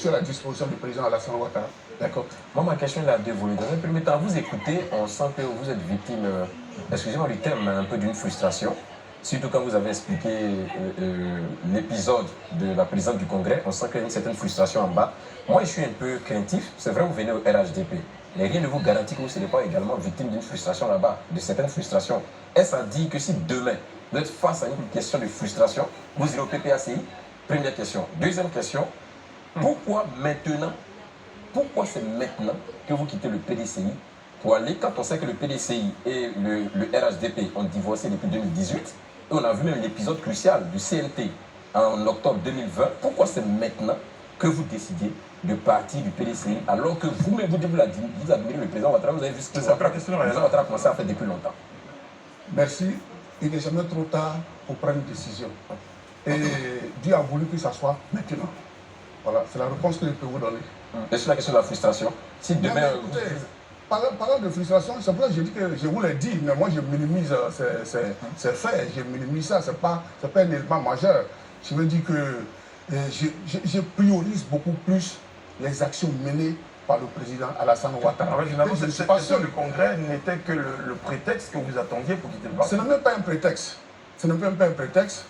sur la disposition du président Alassane Ouattara. D'accord. Moi, ma question est à deux volets. Dans un premier temps, vous écoutez, on sent que vous êtes victime, excusez-moi du terme, un peu d'une frustration. Surtout quand vous avez expliqué l'épisode de la présidente du Congrès, on sent qu'il y a une certaine frustration en bas. Moi, je suis un peu craintif. C'est vrai, vous venez au RHDP. Mais rien ne vous garantit que vous ne serez pas également victime d'une frustration là-bas, de certaines frustrations. Est-ce à dire que si demain, vous êtes face à une question de frustration, vous irez au PPACI? Première question. Deuxième question, pourquoi maintenant, pourquoi c'est maintenant que vous quittez le PDCI pour aller, quand on sait que le PDCI et le RHDP ont divorcé depuis 2018, et on a vu même l'épisode crucial du CNT en octobre 2020, pourquoi c'est maintenant que vous décidez de partir du PDCI alors que vous-même vous admirez le président Ouattara, vous avez vu ce que le président Ouattara a commencé à faire depuis longtemps? Merci. Il n'est jamais trop tard pour prendre une décision. Et Dieu a voulu que ça soit maintenant. Voilà, c'est la réponse que je peux vous donner. Et sur la question de la frustration, si demain... Non, écoutez, parlant de frustration, c'est pour ça que je dis que je vous l'ai dit, mais moi je minimise ces faits, je minimise ça, c'est pas un élément majeur. Je veux dire que je priorise beaucoup plus les actions menées par le président Alassane Ouattara. Finalement, cette question du Congrès n'était que le prétexte que vous attendiez pour quitter le parti. Ce n'est même pas un prétexte. Ce n'est même pas un prétexte.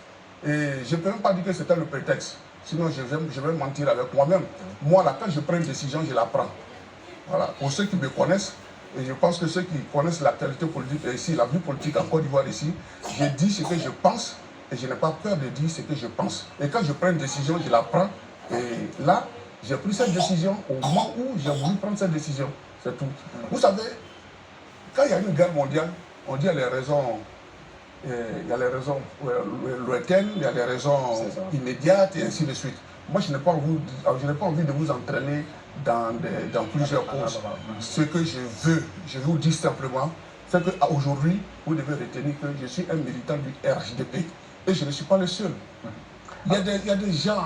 Et je ne peux même pas dire que c'était le prétexte. Sinon, je vais mentir avec moi-même. Moi, là, quand je prends une décision, je la prends. Voilà. Pour ceux qui me connaissent, et je pense que ceux qui connaissent l'actualité politique ici, la vie politique en Côte d'Ivoire ici, je dis ce que je pense et je n'ai pas peur de dire ce que je pense. Et quand je prends une décision, je la prends. Et là, j'ai pris cette décision au moment où j'ai voulu prendre cette décision. C'est tout. Vous savez, quand il y a une guerre mondiale, on dit qu'il y a les raisons. Il y a les raisons lointaines, il y a les raisons immédiates et ainsi de suite. Moi, je n'ai pas envie de vous entraîner dans plusieurs causes. Ce que je vous dis simplement, c'est qu'aujourd'hui, vous devez retenir que je suis un militant du RHDP et je ne suis pas le seul. Il y a des gens,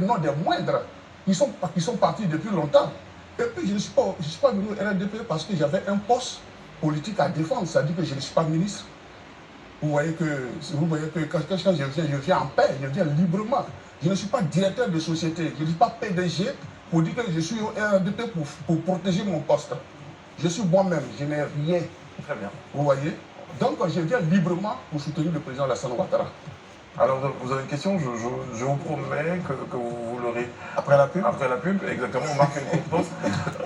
non des moindres, qui sont partis depuis longtemps. Et puis, je ne suis pas venu au RHDP parce que j'avais un poste politique à défendre, c'est-à-dire que je ne suis pas ministre. Vous voyez que quand je viens en paix, je viens librement. Je ne suis pas directeur de société, je ne suis pas PDG pour dire que je suis au RDP pour protéger mon poste. Je suis moi-même, je n'ai rien. Très bien. Vous voyez? Donc je viens librement pour soutenir le président Alassane Ouattara. Alors vous avez une question, je vous promets que vous l'aurez Après la pub? Après la pub, exactement, on marque une pause.